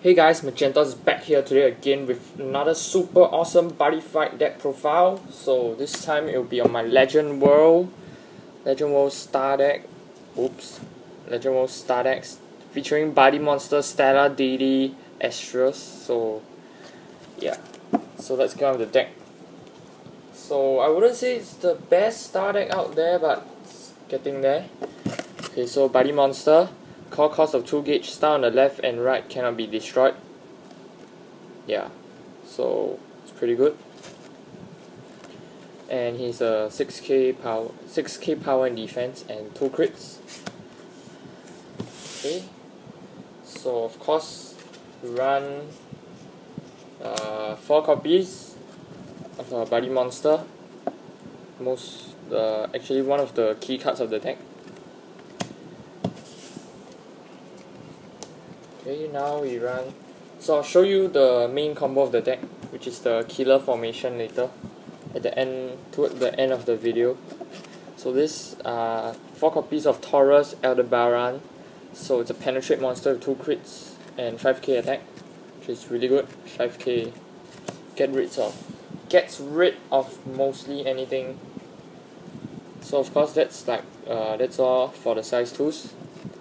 Hey guys, Magentos is back here today again with another super awesome Buddyfight deck profile. So this time it will be on my Legend World Star deck. Legend World Star decks featuring Buddy Monster, Stella, Deity, Astros. So yeah, so let's get on with the deck. So I wouldn't say it's the best Star deck out there, but it's getting there. Okay, so Buddy Monster. Core cost of 2 gauge, star on the left and right cannot be destroyed. Yeah, so it's pretty good. And he's a 6k power and defense and 2 crits. Okay, so of course we run 4 copies of Buddy Monster. Actually one of the key cards of the deck. Okay, now we run. So I'll show you the main combo of the deck, which is the killer formation later, at the end, toward the end of the video. So this 4 copies of Taurus Aldebaran. So it's a penetrate monster with 2 crits and 5k attack, which is really good. 5k gets rid of mostly anything. So of course that's all for the size 2s.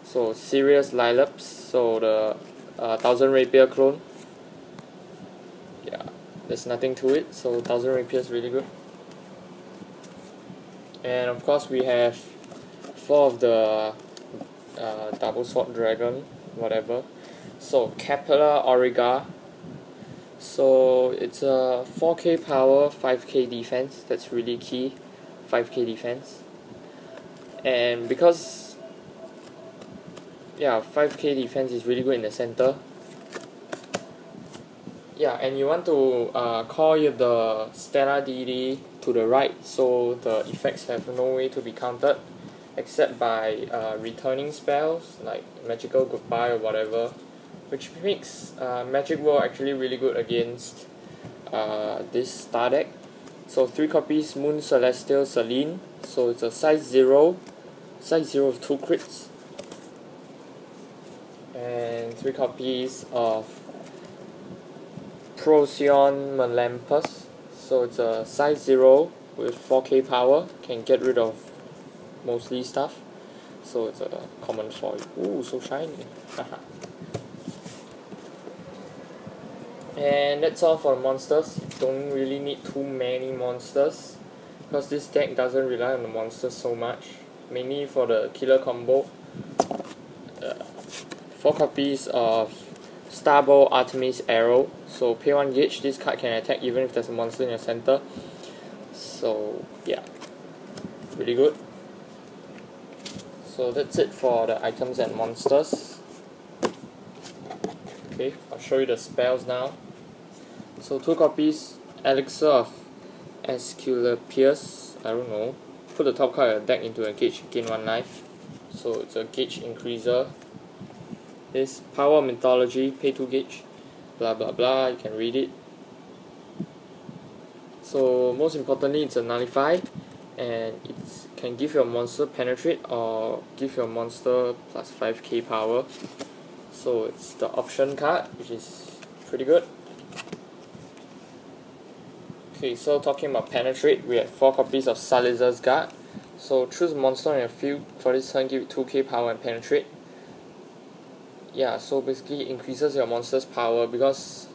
So Serious Lilaps, so the 1000 Rapier clone. Yeah, there's nothing to it, so 1000 Rapier is really good. And of course we have 4 of the Double Sword Dragon, whatever. So Capella Auriga. So it's a 4k power, 5k defense, that's really key. 5k defense. And because 5k defense is really good in the center. Yeah, and you want to call the Stella Deity to the right, so the effects have no way to be countered except by returning spells like Magical Goodbye or whatever, which makes Magic World actually really good against this star deck. So 3 copies Moon Celestial Selene, so it's a size 0 of 2 crits. And 3 copies of Procyon Melampus, so it's a size 0 with 4k power, can get rid of mostly stuff, so it's a common foil. Ooh, so shiny. And that's all for the monsters. Don't really need too many monsters because this deck doesn't rely on the monsters so much, mainly for the killer combo. 4 copies of Starbow Artemis Arrow. So pay 1 gauge, this card can attack even if there's a monster in your center. So yeah, really good. So that's it for the items and monsters. Okay, I'll show you the spells now. So 2 copies Elixir of Asclepius. I don't know. Put the top card of your deck into a gauge, gain 1 life. So it's a gauge increaser. This Power Mythology, pay 2 gauge, blah blah blah, you can read it. So most importantly, it's a nullify, and it can give your monster penetrate or give your monster plus 5k power. So it's the option card, which is pretty good. Okay, so talking about penetrate, we have 4 copies of Salizar's Guard. So choose a monster in your field for this turn, give it 2k power and penetrate. Yeah, so basically it increases your monster's power because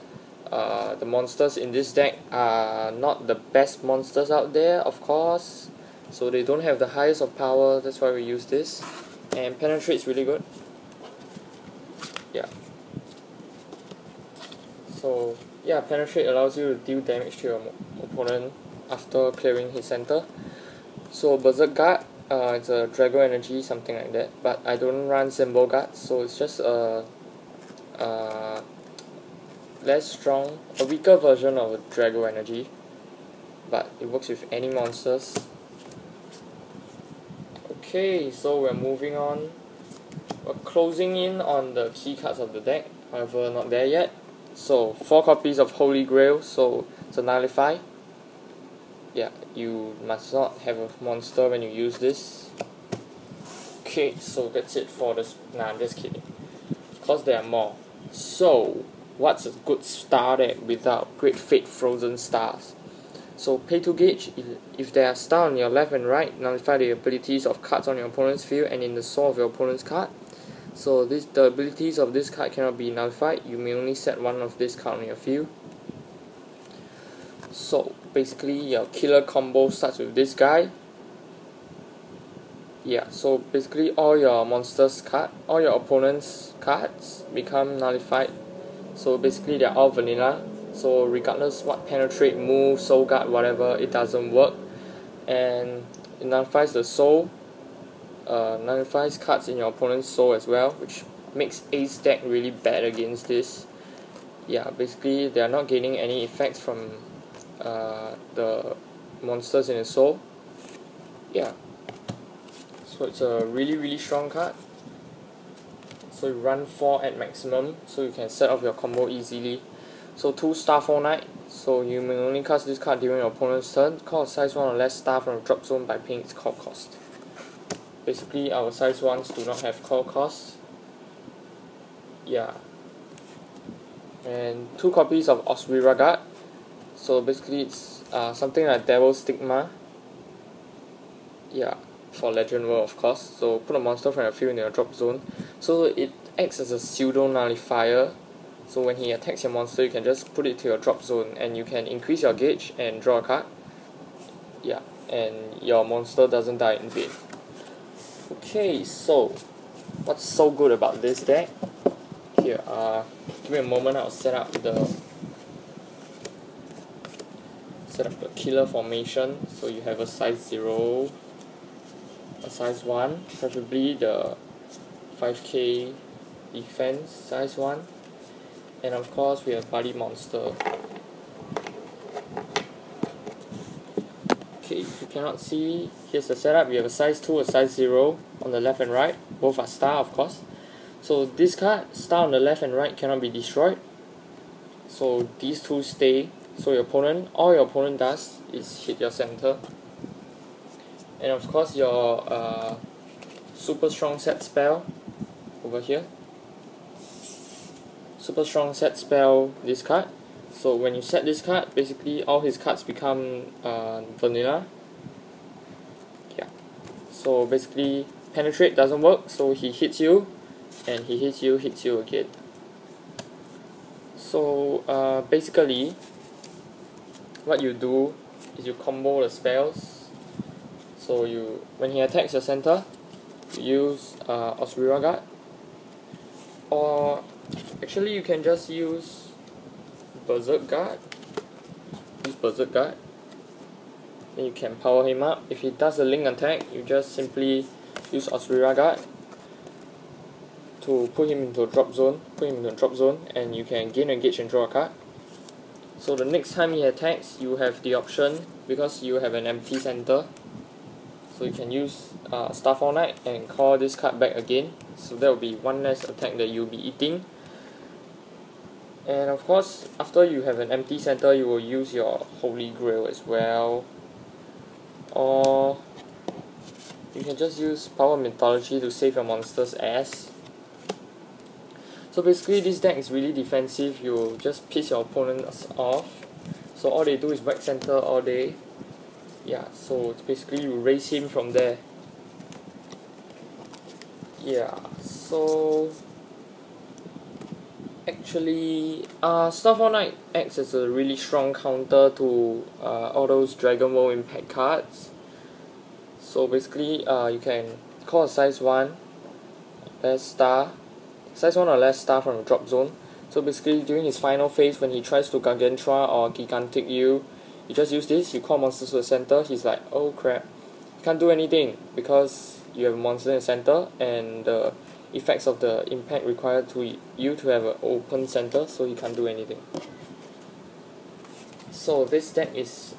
the monsters in this deck are not the best monsters out there, of course. So they don't have the highest of power, that's why we use this. And penetrate is really good. Yeah. So yeah, penetrate allows you to deal damage to your opponent after clearing his center. So Berserk Guard. It's a Drago Energy, something like that, but I don't run Symbol Guard, so it's just a less strong, a weaker version of a Drago Energy, but it works with any monsters. Okay, so we're moving on. We're closing in on the key cards of the deck, however not there yet. So 4 copies of Holy Grail, so it's a nullify. Yeah, you must not have a monster when you use this. Okay, so that's it for this. Nah, I'm just kidding. Of course there are more. So what's a good star deck without Great Fate Frozen Stars. So pay to gauge, if there are stars on your left and right, nullify the abilities of cards on your opponent's field and in the soul of your opponent's card. So the abilities of this card cannot be nullified, you may only set one of this card on your field. So basically your killer combo starts with this guy. Yeah, so basically all your monsters card, all your opponent's cards become nullified. So basically they're all vanilla. So regardless what penetrate, move, soul guard, whatever, it doesn't work. And it nullifies the soul, nullifies cards in your opponent's soul as well, which makes Ace deck really bad against this. Yeah, basically they are not gaining any effects from the monsters in the soul. Yeah, so it's a really strong card. So you run 4 at maximum, so you can set off your combo easily. So 2 Starfall Knight, so you may only cast this card during your opponent's turn. Call a size 1 or less star from the drop zone by paying its call cost. Basically our size 1s do not have call cost. Yeah. And 2 copies of Oswira Guard. So basically it's something like Devil's Stigma. Yeah, for Legend World of course. So put a monster from your field in your drop zone. So it acts as a pseudo nullifier. So when he attacks your monster, you can just put it to your drop zone and you can increase your gauge and draw a card. Yeah, and your monster doesn't die in vain. Okay, so what's so good about this deck? Here, give me a moment, I'll set up the killer formation. So you have a size 0, a size 1, preferably the 5k defense size 1. And of course we have Buddy Monster. Okay, if you cannot see, here's the setup. You have a size 2, a size 0 on the left and right. Both are star of course. So this card, star on the left and right, cannot be destroyed. So these two stay. So all your opponent does is hit your center. And of course your super strong set spell over here. Super strong set spell this card. So when you set this card, basically all his cards become vanilla. Yeah. So basically penetrate doesn't work, so he hits you and he hits you again. So basically what you do is you combo the spells. So when he attacks your center, you use Oswira Guard, or actually you can just use Berserk Guard. Then you can power him up. If he does a link attack, you just simply use Oswira Guard to put him into a drop zone, and you can gain engage and draw a card. So the next time he attacks, you have the option, because you have an empty center, so you can use Starfall Knight and call this card back again. So that will be one less attack that you'll be eating. And of course, after you have an empty center, you will use your Holy Grail as well. Or you can just use Power Mythology to save your monster's ass. So basically this deck is really defensive. You just piss your opponents off. So all they do is whack center all day. Yeah, so it's basically you raise him from there. Yeah, so actually Starfall Knight acts as a really strong counter to all those Dragon World impact cards. So basically you can call a size 1 less star, size 1 or less star from the drop zone. So basically during his final phase, when he tries to Gargantua or Gigantic you just use this, you call monsters to the center. He's like, oh crap, you can't do anything because you have a monster in the center and the effects of the impact require you to have an open center, so he can't do anything. So this deck is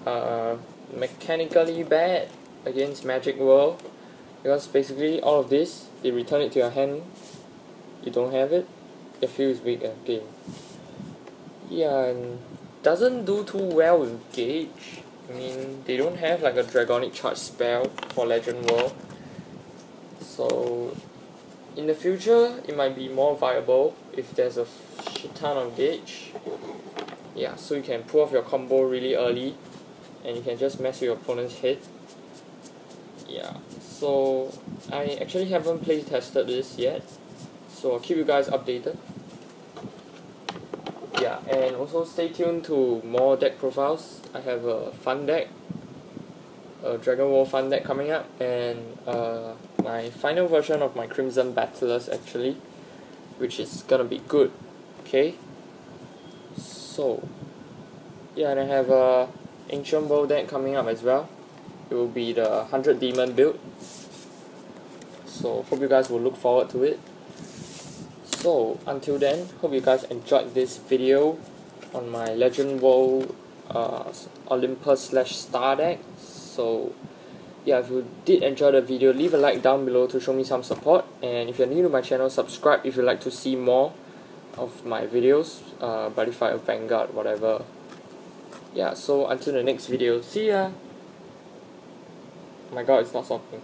mechanically bad against Magic World, because basically all of this, they return it to your hand, you don't have it, your field is weak again. Yeah, and doesn't do too well with Gauge. I mean, they don't have like a Dragonic Charge spell for Legend World. So in the future, it might be more viable if there's a shit ton of gauge. Yeah, so you can pull off your combo really early and you can just mess with your opponent's head. Yeah, so I actually haven't play tested this yet, so I'll keep you guys updated. Yeah, and also stay tuned to more deck profiles. I have a fun deck, a Dragon War fun deck coming up, and my final version of my Crimson Battlers actually, which is gonna be good. Okay, so yeah, and I have a Ancient World deck coming up as well. It will be the 100 Demon build, so hope you guys will look forward to it. So until then, hope you guys enjoyed this video on my Legend World Olympus / Star deck. So yeah, if you did enjoy the video, leave a like down below to show me some support, and if you're new to my channel, subscribe if you'd like to see more of my videos, Buddyfight or Vanguard, whatever. Yeah, so until the next video, see ya! Oh my god, it's not stopping.